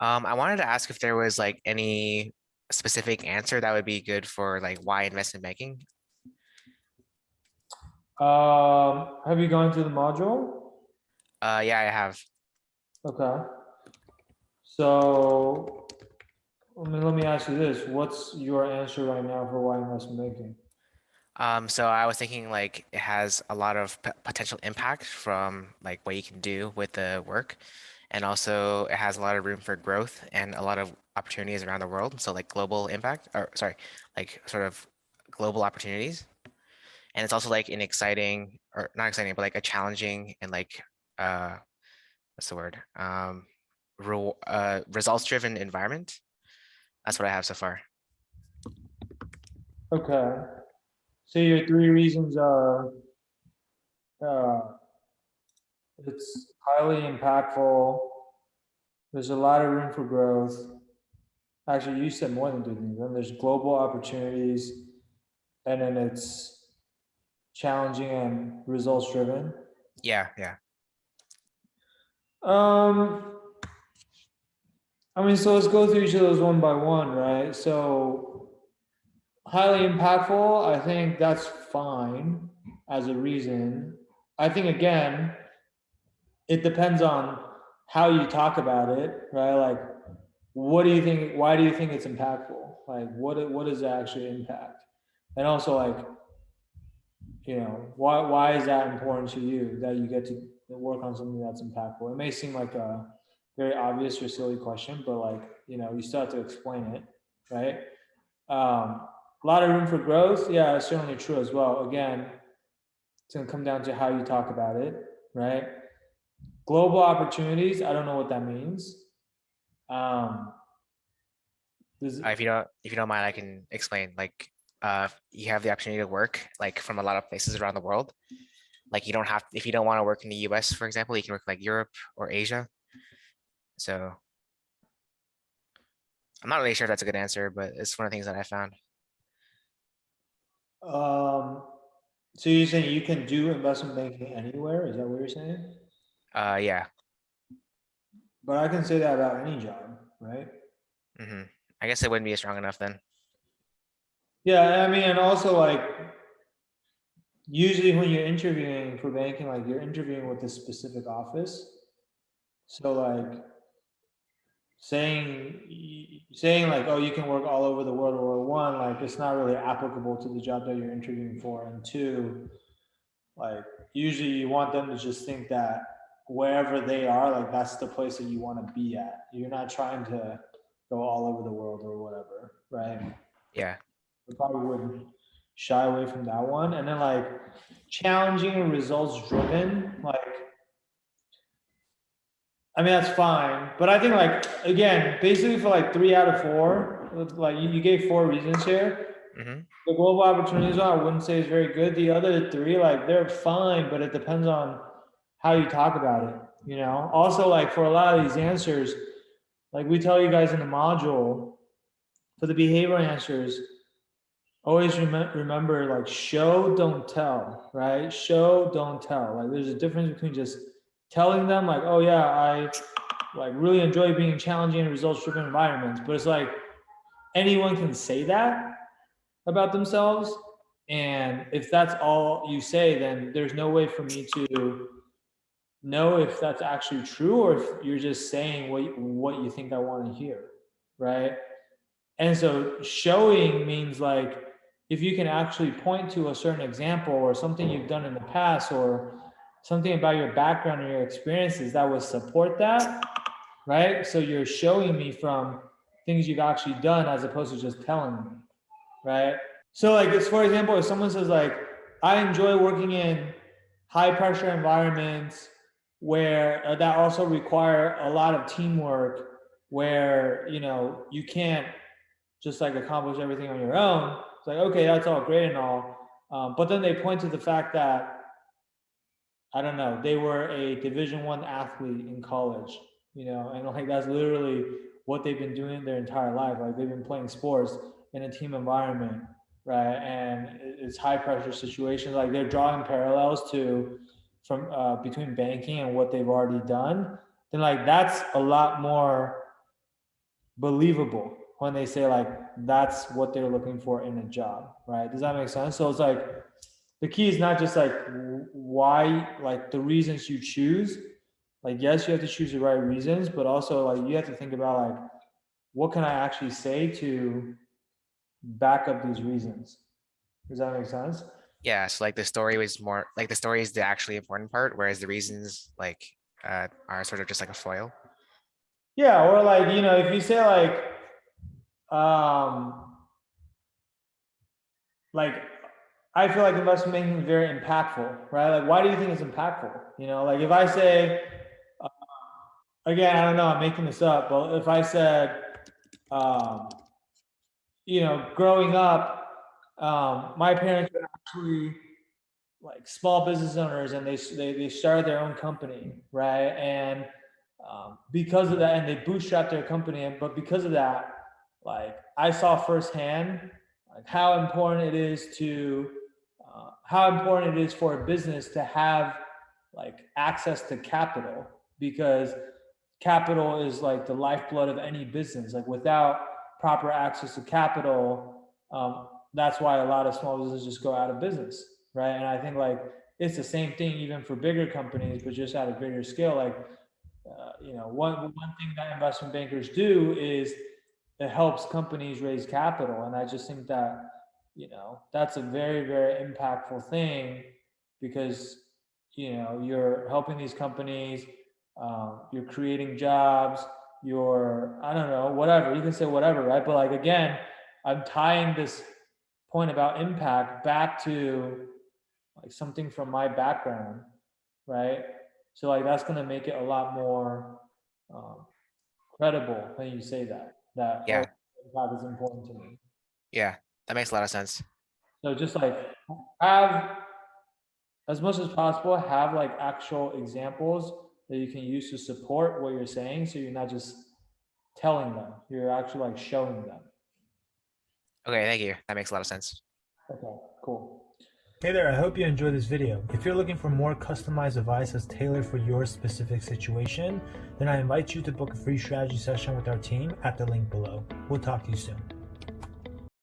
I wanted to ask if there was like any specific answer that would be good for like why investment banking. Have you gone through the module? Yeah, I have. Okay. So let me ask you this. What's your answer right now for why investment banking? So I was thinking like it has a lot of p potential impact from like what you can do with the work, and also it has a lot of room for growth and a lot of opportunities around the world. So like global impact, or sorry, like sort of global opportunities. And it's also like an exciting, or not exciting, but like a challenging and like uh what's the word? Results-driven environment. That's what I have so far. Okay. So your three reasons are uh, it's highly impactful. There's a lot of room for growth. Actually, you said more than three things. Then there's global opportunities, and then it's challenging and results driven. Yeah, yeah. Um, I mean, so let's go through each of those one by one, right? So highly impactful, I think that's fine as a reason. I think again, it depends on how you talk about it, right? Like, what do you think? Why do you think it's impactful? Like, what does it actually impact? And also, like, why is that important to you that you get to work on something that's impactful? It may seem like a very obvious or silly question, but like, you still have to explain it, right? A lot of room for growth. Yeah, it's certainly true as well. Again, it's going to come down to how you talk about it, right? Global opportunities. I don't know what that means. Um, this, If you don't mind, I can explain. Like, you have the opportunity to work like from a lot of places around the world. Like, you don't have if you don't want to work in the U.S., for example, you can work like Europe or Asia. So I'm not really sure if that's a good answer, but it's one of the things that I found. um, so you're saying you can do investment banking anywhere? Is that what you're saying? Yeah. But I can say that about any job, right? hmm I guess it wouldn't be strong enough then. Yeah, I mean, and also like usually when you're interviewing for banking, like you're interviewing with a specific office. So like saying like, oh, you can work all over the world, or one, like it's not really applicable to the job that you're interviewing for, and two, like usually you want them to just think that wherever they are, like that's the place that you want to be at. You're not trying to go all over the world or whatever, right? Yeah. I probably wouldn't shy away from that one. And then like challenging and results driven, like I mean that's fine, but I think like again, basically for like 3 out of 4, like you gave 4 reasons here. hmm The global opportunities I wouldn't say is very good. The other three, like they're fine, but it depends on how you talk about it. Also like for a lot of these answers, like we tell you guys in the module, for the behavioral answers, always remember like show don't tell, right? Show don't tell. Like there's a difference between just telling them like, oh yeah, I like really enjoy being in challenging and results driven environments, but it's like anyone can say that about themselves, and if that's all you say, then there's no way for me to know if that's actually true or if you're just saying what you think I want to hear, right? And so showing means like if you can actually point to a certain example or something you've done in the past or something about your background or your experiences that would support that, right? So you're showing me from things you've actually done as opposed to just telling me, right? So like it's for example, if someone says like, I enjoy working in high pressure environments where that also require a lot of teamwork, where you can't just like accomplish everything on your own. It's like, okay, that's all great and all, but then they point to the fact that I don't know, they were a Division 1 athlete in college, and like that's literally what they've been doing their entire life. Like they've been playing sports in a team environment, right? And it's high pressure situations. Like they're drawing parallels to from between banking and what they've already done. Then like that's a lot more. believable when they say like that's what they're looking for in a job, right? Does that make sense? So it's like the key is not just like why, like the reasons you choose. Like yes, you have to choose the right reasons, but also like you have to think about like what can I actually say to back up these reasons. Does that make sense? Yeah, so like the story was more like the story is the actually important part, whereas the reasons like are sort of just like a foil. Yeah, or like, if you say um like I feel like investment banking is very impactful, right? Like why do you think it's impactful? Like if I say, again, I don't know, I'm making this up, but if I said, um, growing up, my parents were actually like small business owners, and they started their own company, right? And because of that, and they bootstrapped their company, but because of that, like I saw firsthand like how important it is for a business to have like access to capital, because capital is like the lifeblood of any business. Like without proper access to capital, that's why a lot of small businesses just go out of business, right? And I think like it's the same thing even for bigger companies, but just at a bigger scale. Like one thing that investment bankers do is it helps companies raise capital, and I just think that that's a very very impactful thing, because you're helping these companies, you're creating jobs, you're, I don't know, whatever you can say, whatever, right? But like again, I'm tying this point about impact back to like something from my background, right? So like that's going to make it a lot more um, credible when you say that oh, Yeah, impact is important to me. yeah, that makes a lot of sense. So just like have, as much as possible, have like actual examples that you can use to support what you're saying, so you're not just telling them, you're actually like showing them. Okay, thank you. That makes a lot of sense. Okay, cool. Hey there, I hope you enjoyed this video. If you're looking for more customized advice that's tailored for your specific situation, then I invite you to book a free strategy session with our team at the link below. We'll talk to you soon.